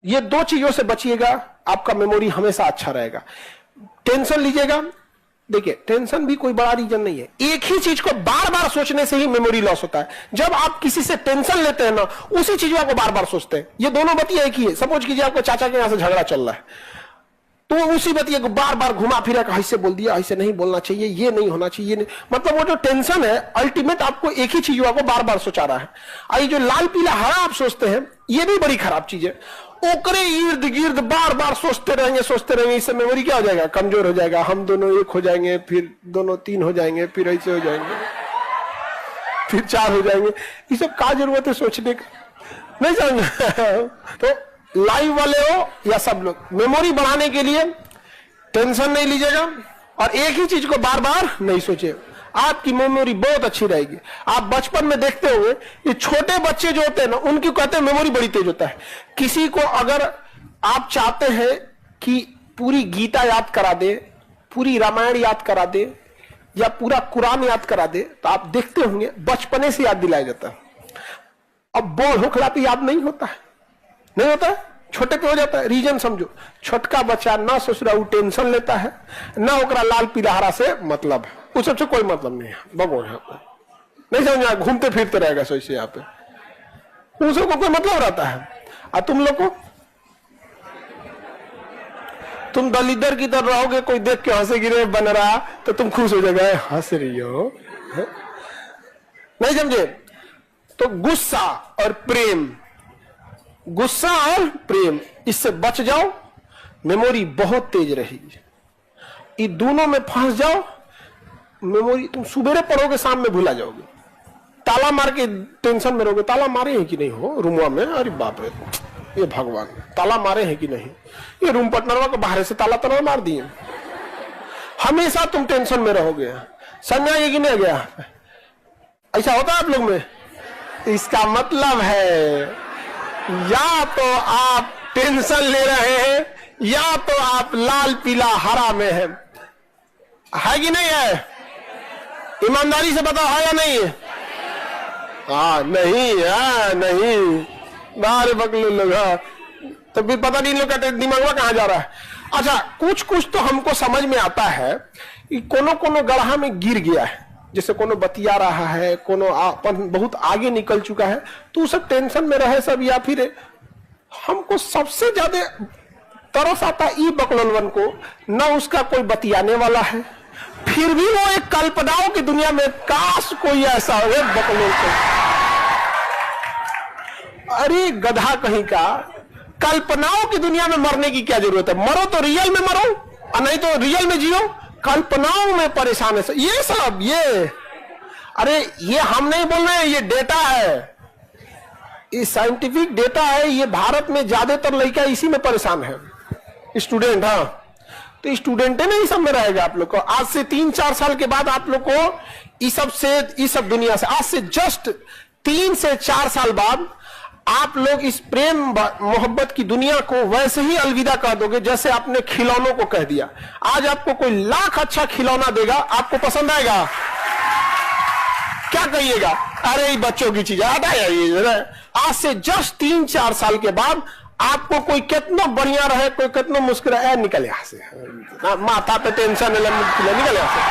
ये दो चीजों से बचिएगा, आपका मेमोरी हमेशा अच्छा रहेगा। टेंशन लीजिएगा, देखिए टेंशन भी कोई बड़ा रीजन नहीं है, एक ही चीज को बार बार सोचने से ही मेमोरी लॉस होता है। जब आप किसी से टेंशन लेते हैं ना, उसी चीज को बार बार सोचते हैं। ये दोनों बतिया एक ही है। सपोज कीजिए आपको चाचा के यहां से झगड़ा चल रहा है, तो उसी बतिया को बार बार घुमा फिरा कर ऐसे बोल दिया, ऐसे नहीं बोलना चाहिए, ये नहीं होना चाहिए, नहीं। मतलब वो जो टेंशन है अल्टीमेट आपको एक ही चीज को बार बार सोचा रहा है। आई जो लाल पीला हरा आप सोचते हैं, ये भी बड़ी खराब चीज है। ओकरे इर्द गिर्द बार बार सोचते रहेंगे, इससे मेमोरी क्या हो जाएगा, कमजोर हो जाएगा। हम दोनों एक हो जाएंगे, फिर दोनों तीन हो जाएंगे, फिर ऐसे हो जाएंगे, फिर चार हो जाएंगे। ये सब क्या जरूरत है सोचने का, नहीं समझ। तो लाइव वाले हो या सब लोग, मेमोरी बढ़ाने के लिए टेंशन नहीं लीजिएगा और एक ही चीज को बार बार नहीं सोचिए, आपकी मेमोरी बहुत अच्छी रहेगी। आप बचपन में देखते होंगे, ये छोटे बच्चे जो होते हैं ना, उनकी कहते हैं मेमोरी बड़ी तेज होता है। किसी को अगर आप चाहते हैं कि पूरी गीता याद करा दे, पूरी रामायण याद करा दे या पूरा कुरान याद करा दे, तो आप देखते होंगे बचपने से याद दिलाया जाता है। अब बोल होखला पे याद नहीं होता है, नहीं होता है, छोटे पे हो जाता है। रीजन समझो, छोटका बच्चा ना ससुरा टेंशन लेता है, ना ओकरा लाल पीला हरा से मतलब है, उस सबसे कोई मतलब नहीं है। बगो यहाँ पे नहीं समझ, घूमते फिरते रहेगा सोचे यहाँ पे, उन सबको कोई मतलब रहता है। और तुम लोग को, तुम दलिदर की तरह रहोगे, कोई देख के हंसे गिरे बन रहा तो तुम खुश हो जाएगा, हंस रही हो, नहीं समझे। तो गुस्सा और प्रेम, गुस्सा और प्रेम, इससे बच जाओ, मेमोरी बहुत तेज रहेगी। ये दोनों में फंस जाओ, मेमोरी तुम सुबेरे पढ़ोगे, शाम में भूला जाओगे। ताला मार के टेंशन में रहोगे, ताला मारे हैं कि नहीं हो रूमवा में, अरे बाप रे, ये भगवान, ताला मारे हैं कि नहीं, ये रूम पार्टनरवा को बाहर से ताला तला मार दिए। हमेशा तुम टेंशन में रहोगे। समझा ये कि नहीं गया? ऐसा होता है आप लोग में। इसका मतलब है या तो आप टेंशन ले रहे हैं या तो आप लाल पीला हरा में है कि नहीं है? ईमानदारी से बताओ, है या नहीं है? हाँ नहीं है, नहीं बाहर बकलो लोग, तो भी पता नहीं लोग का दिमाग कहां जा रहा है। अच्छा, कुछ कुछ तो हमको समझ में आता है कि कोनो कोनो गढ़ा में गिर गया है, जैसे कोनो बतिया रहा है, कोनो बहुत आगे निकल चुका है, तो सब टेंशन में रहे सब। या फिर हमको सबसे ज्यादा तरस आता ई बकलोलवन को, न उसका कोई बतियाने वाला है, फिर भी वो एक कल्पनाओं की दुनिया में, काश कोई ऐसा हो बकलोल को। अरे गधा कहीं का, कल्पनाओं की दुनिया में मरने की क्या जरूरत है? मरो तो रियल में मरो, और नहीं तो रियल में जियो। कल्पनाओं में परेशान है ये सब, ये अरे ये हम नहीं बोल रहे हैं, ये डेटा है, ये साइंटिफिक डेटा है। ये भारत में ज्यादातर लड़का इसी में परेशान है, स्टूडेंट। हाँ, तो स्टूडेंट है ना, इस सब में रहेगा आप लोग को। आज से 3-4 साल के बाद आप लोग को इस सब दुनिया से, आज से जस्ट 3 से 4 साल बाद आप लोग इस प्रेम मोहब्बत की दुनिया को वैसे ही अलविदा कह दोगे जैसे आपने खिलौनों को कह दिया। आज आपको कोई लाख अच्छा खिलौना देगा, आपको पसंद आएगा? क्या कहिएगा? अरे ये बच्चों की चीज आता है ये। आज से जस्ट 3-4 साल के बाद आपको कोई कितना बढ़िया रहे, कोई कितना मुश्किल है, निकल यहां से, माथा पे टेंशन निकल यहां से,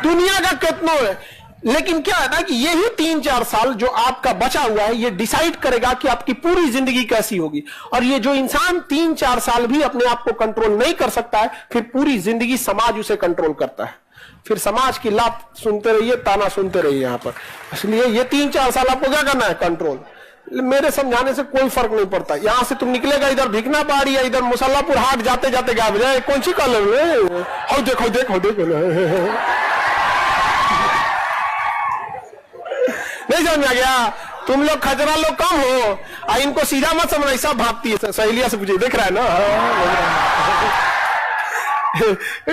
दुनिया का कितना है। लेकिन क्या है ना कि यही 3-4 साल जो आपका बचा हुआ है, ये डिसाइड करेगा कि आपकी पूरी जिंदगी कैसी होगी। और ये जो इंसान 3-4 साल भी अपने आप को कंट्रोल नहीं कर सकता है, फिर पूरी जिंदगी समाज उसे कंट्रोल करता है। फिर समाज की लात सुनते रहिए, ताना सुनते रहिए यहाँ पर। इसलिए ये 3-4 साल आपको क्या करना है? कंट्रोल। मेरे समझाने से कोई फर्क नहीं पड़ता। यहां से तुम निकलेगा, इधर भिकना पहाड़ी है, इधर मुसल्लापुर हाट जाते जाते गायब जाए, कौन सी कलर? देखो देखो देखो, नहीं समझ आ गया? तुम लोग खजरा लोग कम हो, इनको सीधा मत समझना, ऐसा भागती है। सहेलिया से पूछिए, देख रहा है ना?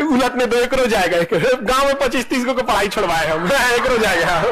उलटने दो, एक रोज जाएगा। गांव में 25-30 को पढ़ाई छोड़वाए हम, एक रोज जाएगा।